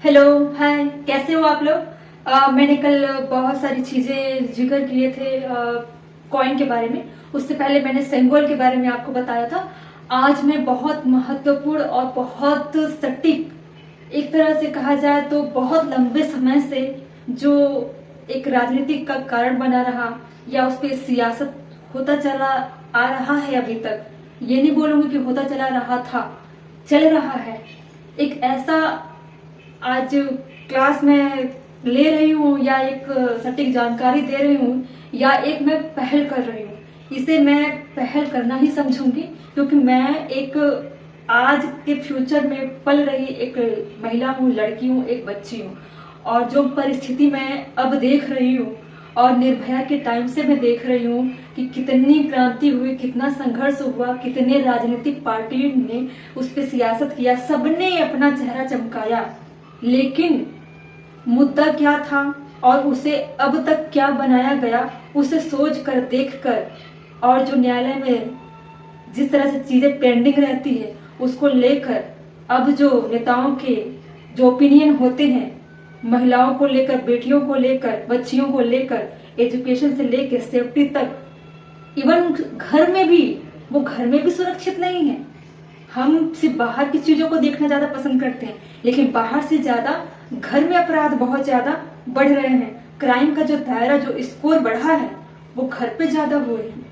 Hello, हाय, कैसे हो आप लोग। मैंने कल बहुत सारी चीजें जिक्र किए थे कॉइन के बारे में। उससे पहले मैंने सेंगोल के बारे में आपको बताया था। आज मैं बहुत महत्वपूर्ण और बहुत सटीक, एक तरह से कहा जाए तो बहुत लंबे समय से जो एक राजनीतिक का कारण बना रहा या उस पर सियासत होता चला आ रहा है अभी तक, ये नहीं बोलूंगी कि होता चला रहा था, चल रहा है। एक ऐसा आज क्लास में ले रही हूँ या एक सटीक जानकारी दे रही हूँ या एक मैं पहल कर रही हूँ, इसे मैं पहल करना ही समझूंगी, क्योंकि मैं एक आज के फ्यूचर में पल रही एक महिला हूँ, लड़की हूँ, एक बच्ची हूँ। और जो परिस्थिति मैं अब देख रही हूँ और निर्भया के टाइम से मैं देख रही हूँ कि कितनी क्रांति हुई, कितना संघर्ष हुआ, कितने राजनीतिक पार्टियों ने उस पर सियासत किया, सबने अपना चेहरा चमकाया, लेकिन मुद्दा क्या था और उसे अब तक क्या बनाया गया, उसे सोच कर, देख कर, और जो न्यायालय में जिस तरह से चीजें पेंडिंग रहती है उसको लेकर अब जो नेताओं के जो ओपिनियन होते हैं, महिलाओं को लेकर, बेटियों को लेकर, बच्चियों को लेकर, एजुकेशन से लेकर सेफ्टी तक, इवन घर में भी, वो घर में भी सुरक्षित नहीं है। हम सिर्फ बाहर की चीजों को देखना ज्यादा पसंद करते हैं, लेकिन बाहर से ज्यादा घर में अपराध बहुत ज्यादा बढ़ रहे हैं। क्राइम का जो दायरा, जो स्कोर बढ़ा है, वो घर पे ज्यादा हो रहे हैं।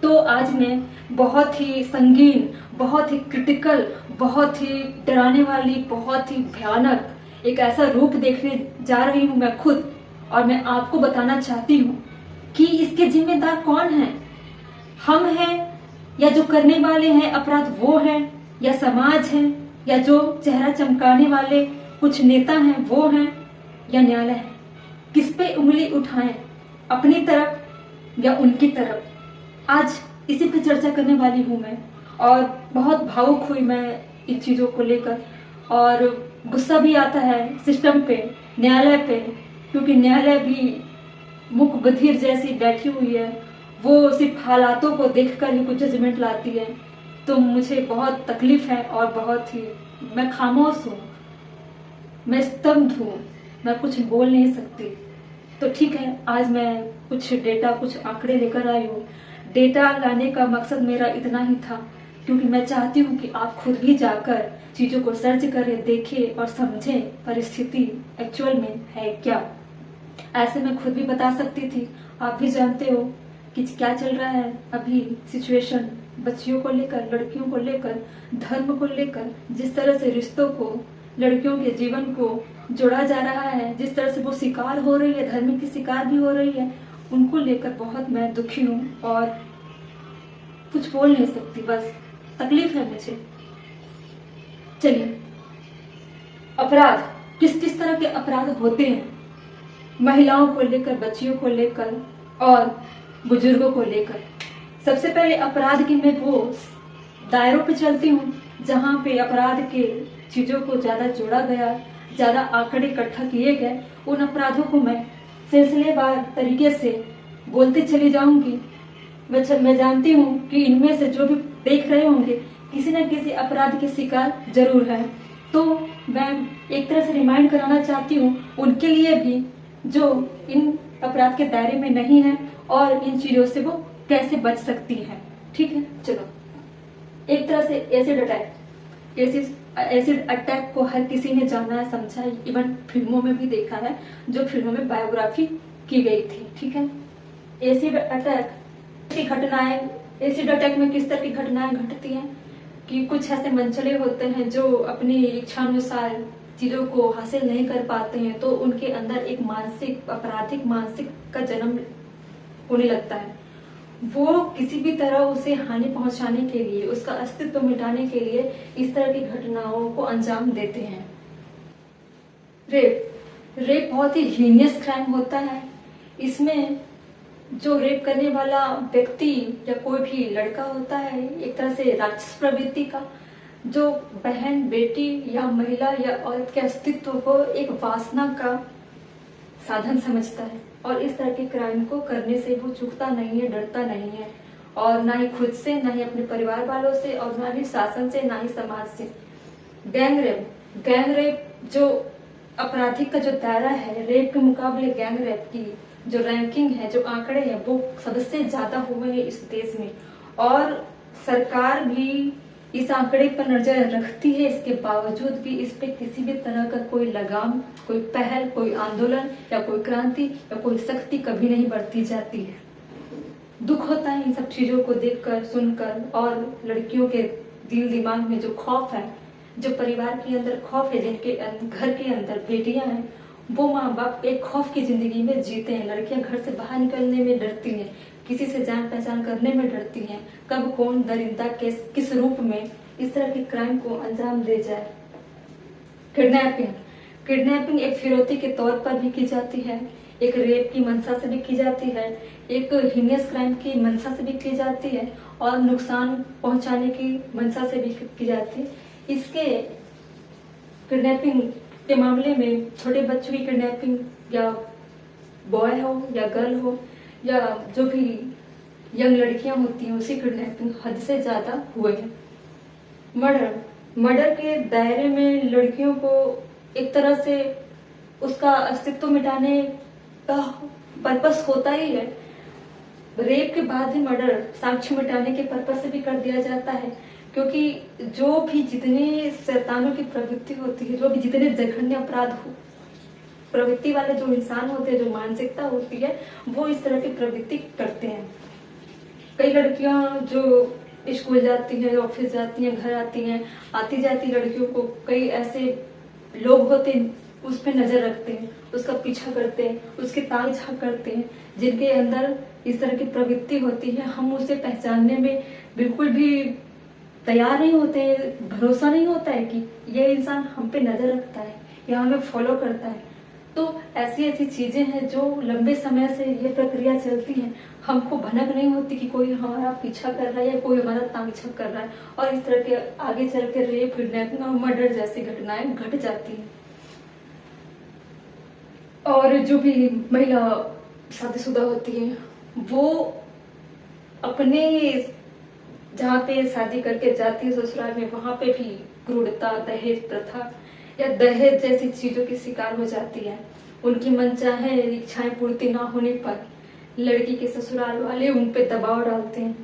तो आज मैं बहुत ही संगीन, बहुत ही क्रिटिकल, बहुत ही डराने वाली, बहुत ही भयानक एक ऐसा रूप देखने जा रही हूँ मैं खुद। और मैं आपको बताना चाहती हूँ कि इसके जिम्मेदार कौन है, हम हैं या जो करने वाले हैं अपराध वो हैं, या समाज है, या जो चेहरा चमकाने वाले कुछ नेता हैं वो हैं, या न्यायालय है। किस पे उंगली उठाएं, अपनी तरफ या उनकी तरफ? आज इसी पे चर्चा करने वाली हूं मैं। और बहुत भावुक हुई मैं इन चीजों को लेकर, और गुस्सा भी आता है सिस्टम पे, न्यायालय पे, क्योंकि न्यायालय भी मूक बधिर जैसी बैठी हुई है। वो सिर्फ हालातों को देखकर ही कुछ जजमेंट लाती है। तो मुझे बहुत तकलीफ है और बहुत ही, मैं खामोश हूँ, मैं स्तब्ध हूँ, मैं कुछ बोल नहीं सकती। तो ठीक है, आज मैं कुछ डेटा, कुछ आंकड़े लेकर आई हूँ। डेटा लाने का मकसद मेरा इतना ही था, क्योंकि मैं चाहती हूँ कि आप खुद भी जाकर चीजों को सर्च करें, देखें और समझें परिस्थिति एक्चुअल में है क्या। ऐसे मैं खुद भी बता सकती थी, आप भी जानते हो कि क्या चल रहा है अभी सिचुएशन, बच्चियों को लेकर, लड़कियों को लेकर, धर्म को लेकर, जिस तरह से रिश्तों को, लड़कियों के जीवन को जोड़ा जा रहा है, जिस तरह से वो शिकार हो रही है, धर्म की शिकार भी हो रही है, उनको लेकर बहुत मैं दुखी हूँ और कुछ बोल नहीं सकती, बस तकलीफ है मुझे। चलिए, अपराध, किस किस तरह के अपराध होते हैं महिलाओं को लेकर, बच्चियों को लेकर और बुजुर्गों को लेकर। सबसे पहले अपराध की मैं वो दायरों पे चलती हूँ जहाँ पे अपराध के चीजों को ज्यादा जोड़ा गया, ज्यादा आंकड़े इकट्ठा किए गए। उन अपराधों को मैं सिलसिलेवार तरीके से बोलती चली जाऊंगी। मैं जानती हूँ कि इनमें से जो भी देख रहे होंगे किसी न किसी अपराध के शिकार जरूर है। तो मैं एक तरह से रिमाइंड कराना चाहती हूँ उनके लिए भी जो इन अपराध के दायरे में नहीं है और इन चीजों से वो कैसे बच सकती है। ठीक है, चलो। एक तरह से एसिड अटैक को हर किसी ने जाना है, समझा है, इवन फिल्मों में भी देखा है, जो फिल्मों में बायोग्राफी की गई थी। ठीक है, एसिड अटैक की घटनाएं, एसिड अटैक में किस तरह की घटनाएं घटती हैं कि कुछ ऐसे मनचले होते हैं जो अपनी इच्छानुसार चीजों को हासिल नहीं कर पाते हैं, तो उनके अंदर एक मानसिक, आपराधिक मानसिक का जन्म होने लगता है। वो किसी भी तरह उसे हानि पहुंचाने के लिए, उसका अस्तित्व मिटाने के लिए इस तरह की घटनाओं को अंजाम देते हैं। रेप बहुत ही हीनियस क्राइम होता है। इसमें जो रेप करने वाला व्यक्ति या कोई भी लड़का होता है, एक तरह से राक्षस प्रवृत्ति का, जो बहन, बेटी या महिला या औरत के अस्तित्व को एक वासना का साधन समझता है, और इस तरह के क्राइम को करने से वो चूकता नहीं है, डरता नहीं है, और ना ही खुद से, ना ही अपने परिवार वालों से, और ना ही शासन से, ना ही समाज से। गैंग रेप जो आपराधिक का जो दायरा है, रेप के मुकाबले गैंग रेप की जो रैंकिंग है, जो आंकड़े हैं, वो सबसे ज्यादा हुए हैं इस देश में। और सरकार भी इस आंकड़े पर नजर रखती है, इसके बावजूद भी इस पे किसी भी तरह का कोई लगाम, कोई पहल, कोई आंदोलन या कोई क्रांति या कोई सख्ती कभी नहीं बरती जाती है। दुख होता है इन सब चीजों को देखकर, सुनकर, और लड़कियों के दिल दिमाग में जो खौफ है, जो परिवार के अंदर खौफ है, जिनके घर के अंदर बेटियां हैं, वो माँ बाप एक खौफ की जिंदगी में जीते हैं। लड़कियां घर से बाहर निकलने में डरती हैं, किसी से जान पहचान करने में डरती हैं, कब कौन दरिंदा किस रूप में इस तरह के क्राइम को अंजाम दे जाए। किडनैपिंग एक फिरौती के तौर पर भी की जाती है, एक रेप की मंशा से भी की जाती है, एक हीनियस क्राइम की मंशा से भी की जाती है, और नुकसान पहुंचाने की मंशा से भी की जाती है। इसके किडनैपिंग के मामले में छोटे बच्चों की किडनैपिंग, या बॉय हो या गर्ल हो या जो भी यंग लड़कियां होती हैं, उसकी किडनैपिंग हद से ज्यादा हुए हैं। मर्डर के दायरे में लड़कियों को एक तरह से उसका अस्तित्व मिटाने का पर्पस होता ही है। रेप के बाद ही मर्डर साक्ष्य मिटाने के पर्पस से भी कर दिया जाता है, क्योंकि जो भी जितने शैतानों की प्रवृत्ति होती है, जो भी जितने जघन्य अपराध प्रवृत्ति वाले जो इंसान होते हैं, जो मानसिकता होती है, वो इस तरह की प्रवृत्ति करते हैं। कई लड़कियां जो स्कूल जाती हैं, ऑफिस जाती हैं, घर आती हैं, आती जाती लड़कियों को कई ऐसे लोग होते हैं उस पर नजर रखते हैं, उसका पीछा करते हैं, उसके ताक झांक करते हैं, जिनके अंदर इस तरह की प्रवृत्ति होती है। हम उसे पहचानने में बिल्कुल भी तैयार नहीं होते हैं, भरोसा नहीं होता है कि ये इंसान हम पे नजर रखता है या हमें फॉलो करता है। तो ऐसी ऐसी चीजें हैं जो लंबे समय से ये प्रक्रिया चलती है, हमको भनक नहीं होती कि कोई हमारा पीछा कर रहा है या कोई हमारा ताक झांक कर रहा है, और इस तरह के आगे चल के रेप, किडनैपिंग और मर्डर जैसी घटनाएं घट जाती हैं। और जो भी महिला शादीशुदा होती है, वो अपने जहाँ पे शादी करके जाती है ससुराल में, वहां पे भी क्रूरता, दहेज प्रथा या दहेज जैसी चीजों की शिकार हो जाती है। उनकी मनचाहे इच्छाएं पूर्ति ना होने पर लड़की के ससुराल वाले उन पे दबाव डालते हैं,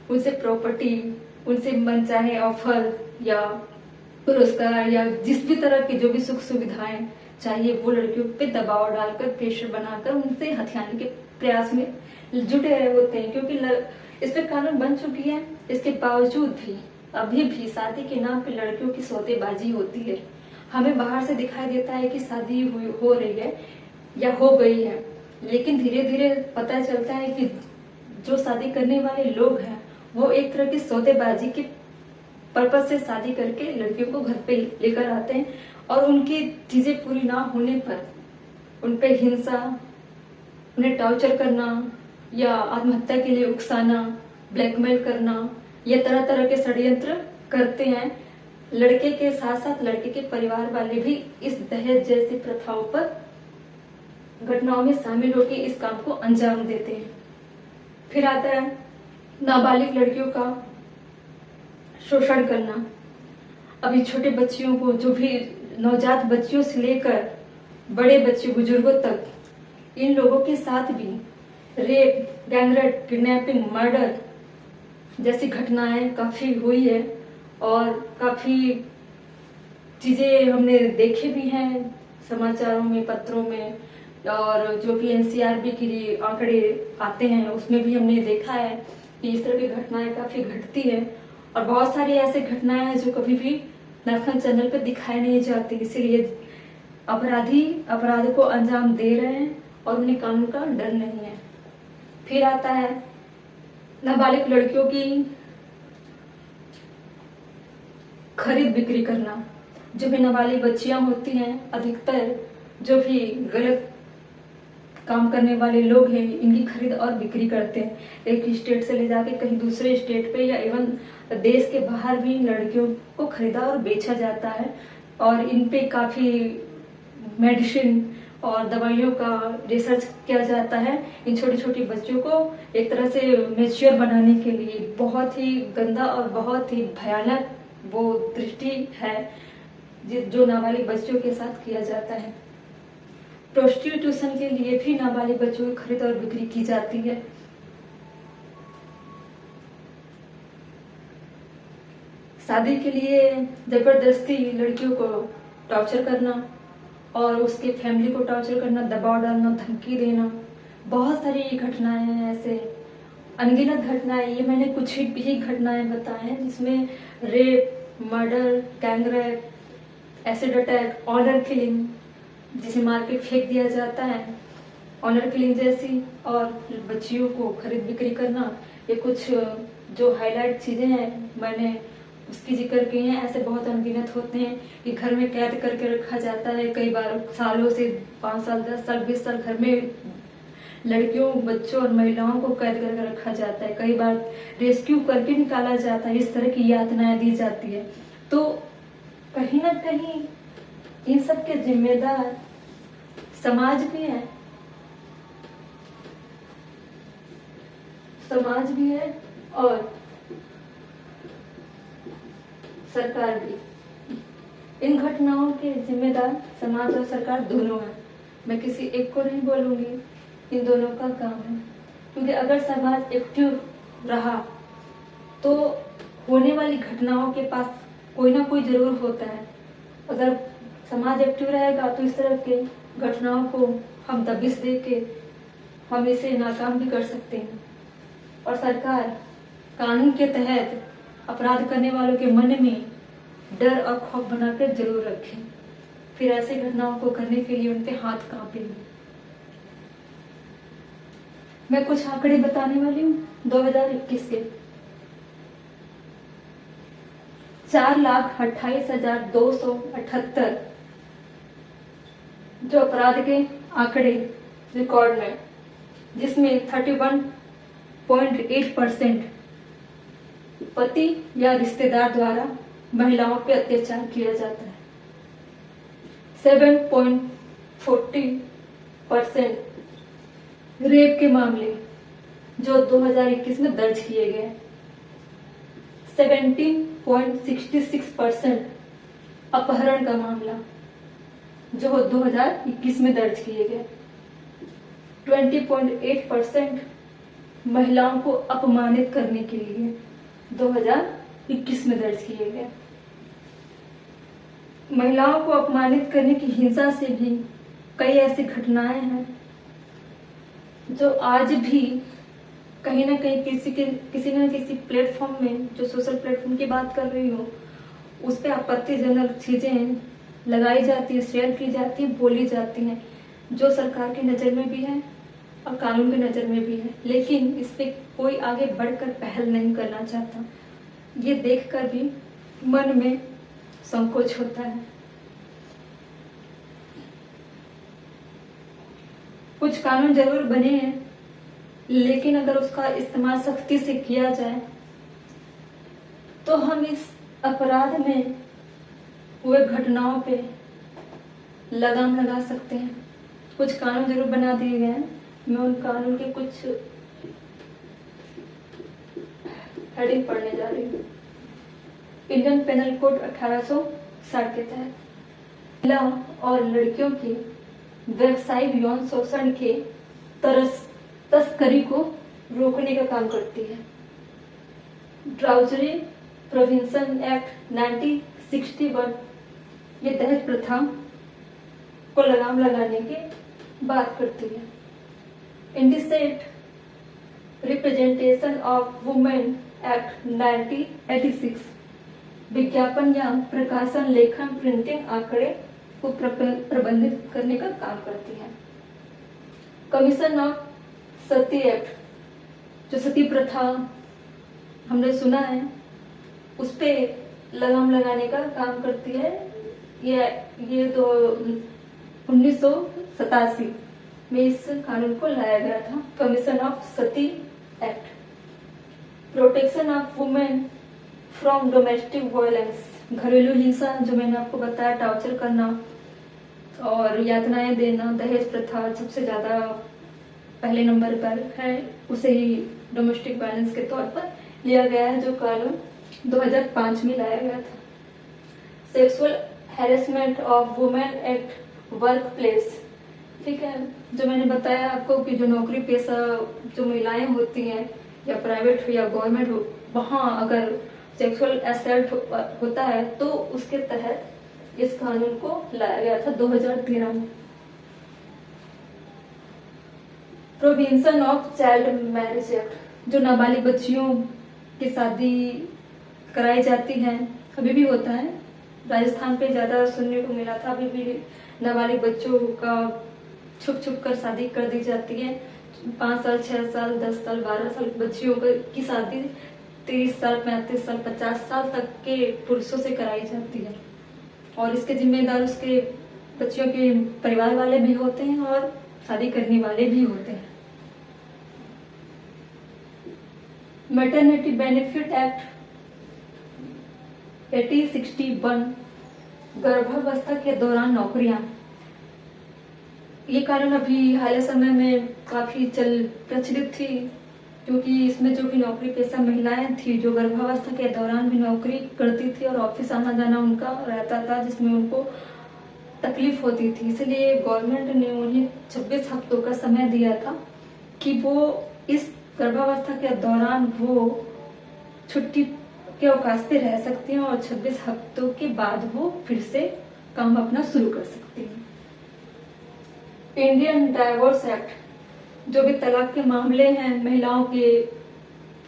उनसे प्रॉपर्टी, उनसे मनचाहे ऑफर या पुरस्कार या जिस भी तरह की जो भी सुख सुविधाएं चाहिए, वो लड़कियों पे दबाव डालकर, प्रेशर बनाकर उनसे हथियाने के प्रयास में जुटे रहे होते हैं। क्योंकि इस पे कानून बन चुकी है, इसके बावजूद भी अभी भी शादी के नाम पे लड़कियों की सौदेबाजी होती है। हमें बाहर से दिखाई देता है कि शादी हो रही है या हो गई है, लेकिन धीरे धीरे पता चलता है कि जो शादी करने वाले लोग हैं, वो एक तरह की सौदेबाजी के पर्पज से शादी करके लड़कियों को घर पे लेकर आते हैं, और उनकी चीजें पूरी ना होने पर उन पे हिंसा, उन्हें टॉर्चर करना या आत्महत्या के लिए उकसाना, ब्लैकमेल करना, ये तरह तरह के षड्यंत्र करते हैं। लड़के के साथ साथ लड़के के परिवार वाले भी इस दहेज जैसी प्रथाओं पर, घटनाओं में शामिल होकर इस काम को अंजाम देते हैं। फिर आता है नाबालिग लड़कियों का शोषण करना। अभी छोटे बच्चियों को, जो भी नवजात बच्चियों से लेकर बड़े बच्चे बुजुर्गों तक, इन लोगों के साथ भी रेप, गैंगरेप, किडनैपिंग, मर्डर जैसी घटनाएं काफी हुई है, और काफी चीजें हमने देखे भी हैं समाचारों में, पत्रों में, और जो भी एनसीआरबी के आंकड़े आते हैं उसमें भी हमने देखा है कि इस तरह की घटनाएं काफी घटती है। और बहुत सारी ऐसी घटनाएं हैं जो कभी भी नेशनल चैनल पर दिखाई नहीं जाती, इसीलिए अपराधी अपराध को अंजाम दे रहे हैं और उन्हें कानून का डर नहीं है। फिर आता है नाबालिग लड़कियों की खरीद बिक्री करना। जो भी नाबालिग बच्चियां होती हैं, अधिकतर जो भी गलत काम करने वाले लोग हैं, इनकी खरीद और बिक्री करते हैं। एक स्टेट से ले जाके कहीं दूसरे स्टेट पे या इवन देश के बाहर भी लड़कियों को खरीदा और बेचा जाता है, और इन पे काफी मेडिसिन और दवाइयों का रिसर्च किया जाता है। इन छोटी छोटी बच्चों को एक तरह से मेच्योर बनाने के लिए बहुत ही गंदा और बहुत ही भयानक वो दृष्टि है जो नाबालिग बच्चों के साथ किया जाता है। प्रोस्टिट्यूशन के लिए भी नाबालिग बच्चों की खरीद और बिक्री की जाती है। शादी के लिए जबरदस्ती लड़कियों को टॉर्चर करना और उसके फैमिली को टॉर्चर करना, दबाव डालना, धमकी देना, बहुत सारी घटनाएं हैं ऐसे, अनगिनत घटनाएं। ये मैंने कुछ ही घटनाएं बताए हैं जिसमें rape, murder, gang rape, acid attack, honour killing जिसे मार के फेंक दिया जाता है, ऑनर किलिंग जैसी, और बच्चियों को खरीद बिक्री करना, ये कुछ जो हाईलाइट चीजें हैं मैंने उसकी जिक्र की हैं। ऐसे बहुत अनगिनत होते हैं कि घर में कैद करके रखा जाता है, कई बार सालों से 5 साल, 10 साल, 20 साल घर में लड़कियों, बच्चों और महिलाओं को कैद करके रखा जाता है, कई बार रेस्क्यू करके निकाला जाता है, इस तरह की यातनाएं दी जाती है। तो कहीं ना कहीं इन सब के जिम्मेदार समाज भी है, समाज भी है और सरकार भी। इन घटनाओं के जिम्मेदार समाज और सरकार दोनों हैं। मैं किसी एक को नहीं बोलूंगी, इन दोनों का काम है। क्योंकि अगर समाज एक्टिव रहा तो होने वाली घटनाओं के पास कोई ना कोई जरूर होता है। अगर समाज एक्टिव रहेगा तो इस तरह के घटनाओं को हम दबिश दे के हम इसे नाकाम भी कर सकते हैं। और सरकार कानून के तहत अपराध करने वालों के मन में डर और खौफ बनाकर जरूर रखें, फिर ऐसे घटनाओं को करने के लिए उनके हाथ कांपेंगे। मैं कुछ आंकड़े बताने वाली हूँ 2021 के। 4,28,278 जो अपराध के आंकड़े रिकॉर्ड में, जिसमें 31.8% पति या रिश्तेदार द्वारा महिलाओं पे अत्याचार किया जाता है। 7.40% रेप के मामले जो 2021 में दर्ज किए गए। 17.66% अपहरण का मामला जो 2021 में दर्ज किए गए। 20.8% महिलाओं को अपमानित करने के लिए 2021 में दर्ज किए गए। महिलाओं को अपमानित करने की हिंसा से भी कई ऐसी घटनाएं हैं जो आज भी कहीं ना कहीं किसी न किसी प्लेटफॉर्म में, जो सोशल प्लेटफॉर्म की बात कर रही हूँ, उस पर आपत्तिजनक चीजें लगाई जाती है, शेयर की जाती है, बोली जाती हैं, जो सरकार की नजर में भी है और कानून की नजर में भी है। लेकिन इस पे कोई आगे बढ़कर पहल नहीं करना चाहता। ये देखकर भी मन में संकोच होता है। कुछ कानून जरूर बने हैं, लेकिन अगर उसका इस्तेमाल सख्ती से किया जाए तो हम इस अपराध में हुए घटनाओं पे लगाम लगा सकते हैं। कुछ कानून जरूर बना दिए गए हैं, मैं उन कानून के कुछ हेडिंग पढ़ने जा रही हूँ। इंडियन पेनल कोड 1860 के तहत महिला और लड़कियों के व्यवसायिक यौन शोषण के तस्करी को रोकने का काम करती है। ड्राउजरी प्रिवेंशन एक्ट 1961 ये दहेज प्रथा को लगाम लगाने की बात करती है। Indecent representation of women act 1986 विज्ञापन या प्रकाशन, लेखन, प्रिंटिंग, आंकड़े को प्रबंधित करने का काम करती है। कमीशन ऑफ सती एक्ट जो सती प्रथा हमने सुना है, उस पे लगाम लगाने का काम करती है। ये तो 1987 में इस कानून को लाया गया था, commission of Sati act. Protection of women from domestic violence, घरेलू हिंसा जो मैंने आपको बताया, टॉर्चर करना और यातनाएं देना, दहेज प्रथा सबसे ज्यादा पहले नंबर पर है, उसे ही डोमेस्टिक वायलेंस के तौर पर लिया गया है, जो कानून 2005 में लाया गया था। Sexual harassment of women at work place. ठीक है, जो मैंने बताया आपको कि जो नौकरी पेशा जो महिलाएं होती हैं, या प्राइवेट हो या गवर्नमेंट हो, वहां अगर सेक्सुअल असल्ट होता है तो उसके तहत इस कानून को लाया गया था 2013 में। Prohibition of child marriage act, जो नाबालिग बच्चियों की शादी कराई जाती है, अभी भी होता है, राजस्थान पे ज्यादा सुनने को मिला था। अभी भी नाबालिग बच्चों का छुप छुप कर शादी कर दी जाती है। 5 साल, 6 साल, 10 साल, 12 साल बच्चियों की शादी 30 साल, 35 साल, 50 साल तक के पुरुषों से कराई जाती है, और इसके जिम्मेदार उसके बच्चियों के परिवार वाले भी होते हैं और शादी करने वाले भी होते हैं। मैटरनिटी बेनिफिट एक्ट 1861, गर्भावस्था के दौरान नौकरियां। ये कानून अभी हाल समय में काफी प्रचलित थी, क्योंकि इसमें जो भी नौकरी पेशा महिलाएं थी जो गर्भावस्था के दौरान भी नौकरी करती थी और ऑफिस आना जाना उनका रहता था, जिसमें उनको तकलीफ होती थी, इसलिए गवर्नमेंट ने उन्हें 26 हफ्तों का समय दिया था कि वो इस गर्भावस्था के दौरान वो छुट्टी के अवकाश पे रह सकती हैं और 26 हफ्तों के बाद वो फिर से काम अपना शुरू कर सकती हैं। इंडियन डाइवोर्स एक्ट, जो भी तलाक के मामले हैं महिलाओं के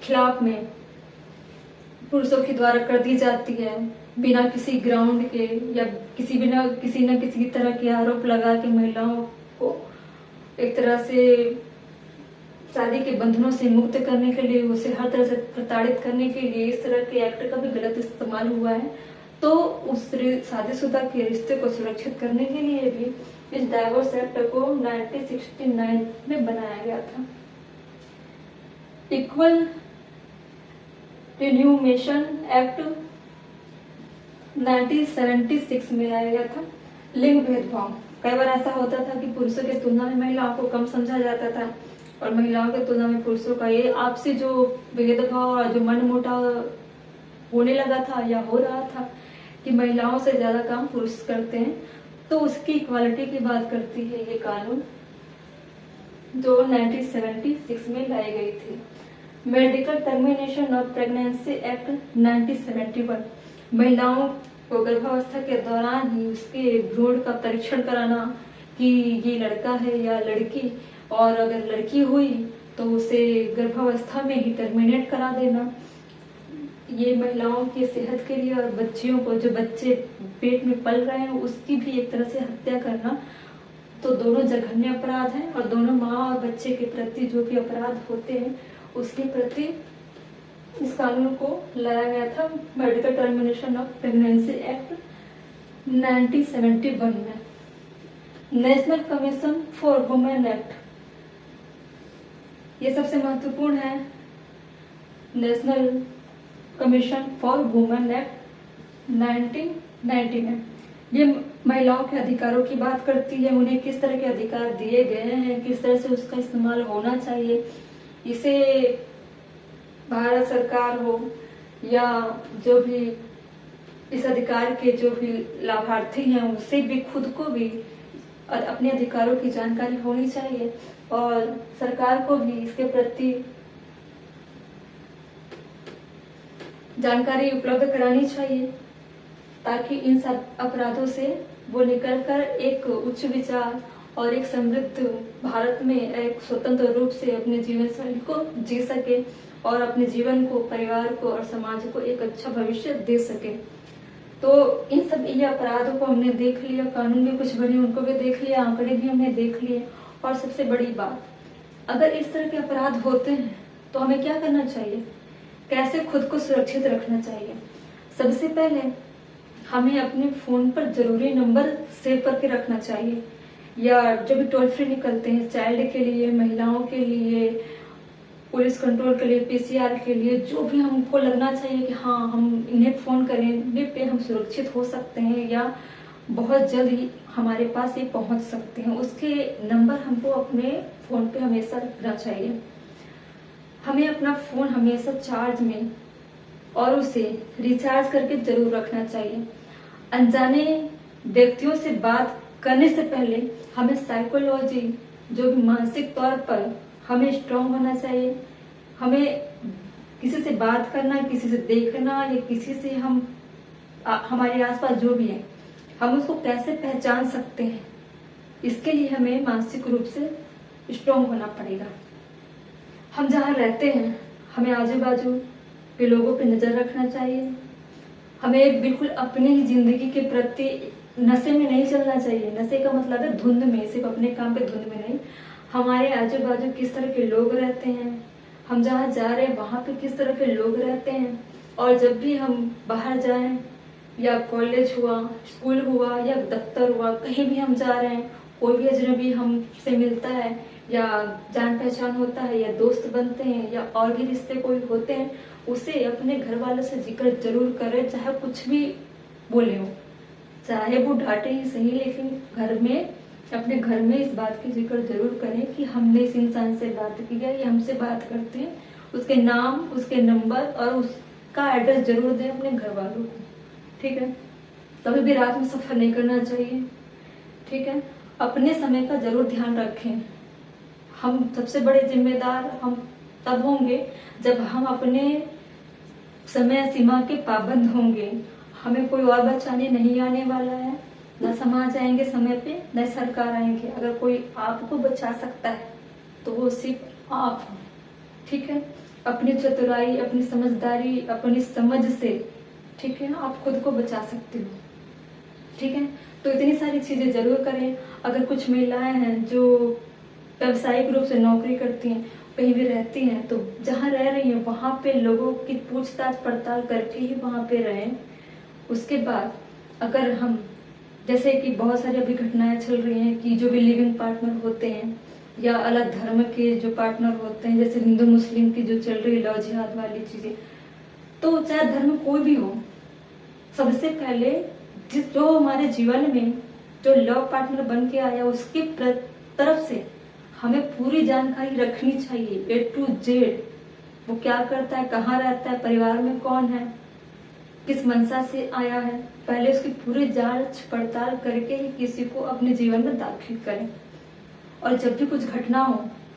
खिलाफ में पुरुषों के द्वारा कर दी जाती है बिना किसी ग्राउंड के, या किसी न किसी तरह के आरोप लगा के महिलाओं को एक तरह से शादी के बंधनों से मुक्त करने के लिए, उसे हर तरह से प्रताड़ित करने के लिए इस तरह के एक्ट का भी गलत इस्तेमाल हुआ है। तो उस शादीशुदा के रिश्ते को सुरक्षित करने के लिए भी इस डाइवोर्स एक्ट को 1969 में बनाया गया था। इक्वल रिन्यूमेशन एक्ट 1976 में लाया गया था। लिंग भेदभाव, कई बार ऐसा होता था कि पुरुषों की तुलना में महिलाओं को कम समझा जाता था और महिलाओं की तुलना में पुरुषों का ये आपसी जो भेदभाव और जो मनमुटाव होने लगा था या हो रहा था कि महिलाओं से ज्यादा काम पुरुष करते हैं, तो उसकी इक्वालिटी की बात करती है ये कानून, जो 1976 में लाई गई थी। Medical termination of pregnancy act 1971, महिलाओं को गर्भावस्था के दौरान ही उसके भ्रूण का परीक्षण कराना कि ये लड़का है या लड़की, और अगर लड़की हुई तो उसे गर्भावस्था में ही टर्मिनेट करा देना। ये महिलाओं की सेहत के लिए और बच्चियों को, जो बच्चे पेट में पल रहे हैं, उसकी भी एक तरह से हत्या करना, तो दोनों जघन्य अपराध हैं और दोनों माँ और बच्चे के प्रति जो भी अपराध होते हैं उसके प्रति इस कानून को लाया गया था। Medical termination of pregnancy act 1971 में। National commission for women act, ये सबसे महत्वपूर्ण है। National commission for women act 1990 में ये महिलाओं के अधिकारों की बात करती है, उन्हें किस तरह के अधिकार दिए गए हैं, किस तरह से उसका इस्तेमाल होना चाहिए। इसे भारत सरकार हो या जो भी इस अधिकार के जो भी लाभार्थी हैं, उसे भी खुद को भी अपने अधिकारों की जानकारी होनी चाहिए और सरकार को भी इसके प्रति जानकारी उपलब्ध करानी चाहिए, ताकि इन सब अपराधों से वो निकलकर एक उच्च विचार और एक समृद्ध भारत में एक स्वतंत्र रूप से अपने जीवन शैली को जी सके और अपने जीवन को, परिवार को और समाज को एक अच्छा भविष्य दे सके। तो इन सब ये अपराधों को हमने देख लिया, कानून में कुछ बने उनको भी देख लिया, आंकड़े भी हमने देख लिए, और सबसे बड़ी बात, अगर इस तरह के अपराध होते हैं तो हमें क्या करना चाहिए, कैसे खुद को सुरक्षित रखना चाहिए। सबसे पहले हमें अपने फोन पर जरूरी नंबर सेव करके रखना चाहिए, या जो भी टोल फ्री निकलते हैं चाइल्ड के लिए, महिलाओं के लिए, पुलिस कंट्रोल के लिए, पीसीआर के लिए, जो भी हमको लगना चाहिए कि हाँ हम इन्हें फोन करने पे हम सुरक्षित हो सकते हैं या बहुत जल्द ही हमारे पास ये पहुंच सकते हैं, उसके नंबर हमको अपने फोन पे हमेशा रखना चाहिए। हमें अपना फोन हमेशा चार्ज में और उसे रिचार्ज करके जरूर रखना चाहिए। अनजाने व्यक्तियों से बात करने से पहले हमें साइकोलॉजी, जो भी मानसिक तौर पर हमें स्ट्रांग होना चाहिए। हमें किसी से बात करना, किसी से देखना या किसी से हमारे आसपास जो भी है, हम उसको कैसे पहचान सकते हैं, इसके लिए हमें मानसिक रूप से स्ट्रांग होना पड़ेगा। हम जहाँ रहते हैं, हमें आजू बाजू के लोगों पे नजर रखना चाहिए। हमें बिल्कुल अपनी ही जिंदगी के प्रति नशे में नहीं चलना चाहिए। नशे का मतलब है धुंध में, सिर्फ अपने काम पे धुंध में नहीं। हमारे आजू बाजू किस तरह के लोग रहते हैं, हम जहाँ जा रहे हैं वहाँ पे किस तरह के लोग रहते हैं, और जब भी हम बाहर जाएं, या कॉलेज हुआ, स्कूल हुआ या दफ्तर हुआ, कहीं भी हम जा रहे हैं, कोई भी अजनबी हमसे मिलता है या जान पहचान होता है या दोस्त बनते हैं या और भी रिश्ते कोई होते हैं, उसे अपने घर वालों से जिक्र जरूर करें, चाहे कुछ भी बोले हो, चाहे वो डांटे ही सही, लेकिन घर में, अपने घर में इस बात की जिक्र जरूर करें कि हमने इस इंसान से बात की है, ये हमसे बात करते हैं, उसके नाम, उसके नंबर और उसका एड्रेस जरूर दें अपने घर वालों को। ठीक है, कभी भी रात में सफर नहीं करना चाहिए। ठीक है, अपने समय का जरूर ध्यान रखें। हम सबसे बड़े जिम्मेदार हम तब होंगे जब हम अपने समय सीमा के पाबंद होंगे। हमें कोई और बचाने नहीं आने वाला है, न समाज आएंगे समय पे, न सरकार आएंगे। अगर कोई आपको बचा सकता है तो वो सिर्फ आप हैं। ठीक है, अपनी चतुराई, अपनी समझदारी, अपनी समझ से, ठीक है, आप खुद को बचा सकते हो। ठीक है, तो इतनी सारी चीजें जरूर करें। अगर कुछ महिलाएं हैं जो व्यवसायिक रूप से नौकरी करती हैं, कहीं भी रहती हैं, तो जहाँ रह रही हैं वहां पे लोगों की पूछताछ पड़ताल करके ही वहां पे रहें। उसके बाद अगर हम, जैसे कि बहुत सारी अभी घटनाएं चल रही हैं कि जो भी लिविंग पार्टनर होते हैं या अलग धर्म के जो पार्टनर होते हैं, जैसे हिंदू मुस्लिम की जो चल रही है लव जिहाद वाली चीजें, तो चाहे धर्म कोई भी हो, सबसे पहले जो हमारे जीवन में जो लव पार्टनर बन के आया, उसकी तरफ से हमें पूरी जानकारी रखनी चाहिए, A to Z। वो क्या करता है, कहाँ रहता है, परिवार में कौन है, किस मंशा से आया है, पहले उसकी पूरी जांच पड़ताल करके ही किसी को अपने जीवन में दाखिल करें। और जब भी कुछ घटना हो,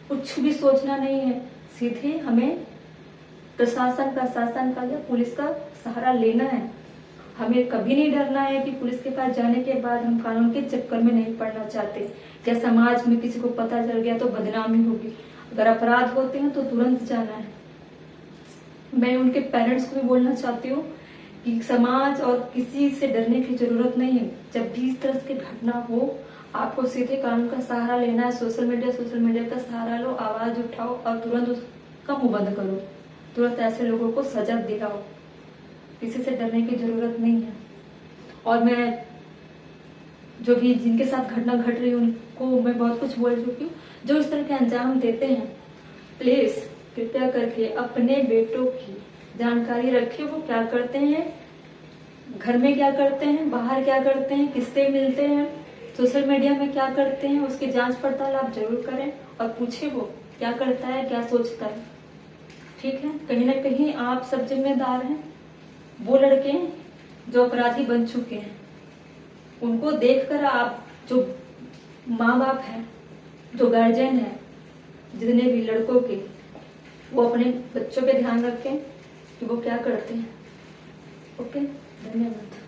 कुछ भी सोचना नहीं है, सीधे हमें प्रशासन का, शासन का या पुलिस का सहारा लेना है। हमें कभी नहीं डरना है कि पुलिस के पास जाने के बाद हम कानून के चक्कर में नहीं पड़ना चाहते, या समाज में किसी को पता चल गया तो बदनामी होगी। अगर अपराध होते हैं तो तुरंत जाना है। मैं उनके पेरेंट्स को भी बोलना चाहती हूँ कि समाज और किसी से डरने की जरूरत नहीं है। जब भी इस तरह की घटना हो, आपको सीधे कानून का सहारा लेना है। सोशल मीडिया का सहारा लो, आवाज उठाओ और तुरंत उसका मुंह बंद करो, तुरंत ऐसे लोगों को सजा दिलाओ। किसी से डरने की जरूरत नहीं है। और मैं जो भी जिनके साथ घटना घट रही है उनको मैं बहुत कुछ बोल चुकी हूँ। जो इस तरह के अंजाम देते हैं, प्लीज कृपया करके अपने बेटों की जानकारी रखें। वो क्या करते हैं, घर में क्या करते हैं, बाहर क्या करते हैं, किससे मिलते हैं, सोशल मीडिया में क्या करते हैं, उसकी जांच पड़ताल आप जरूर करें और पूछे वो क्या करता है, क्या सोचता है। ठीक है, कहीं ना कहीं आप सब जिम्मेदार हैं। वो लड़के जो अपराधी बन चुके हैं, उनको देखकर आप जो माँ बाप हैं, जो गार्जियन हैं, जितने भी लड़कों के, वो अपने बच्चों पे ध्यान रखें कि वो क्या करते हैं। ओके, धन्यवाद।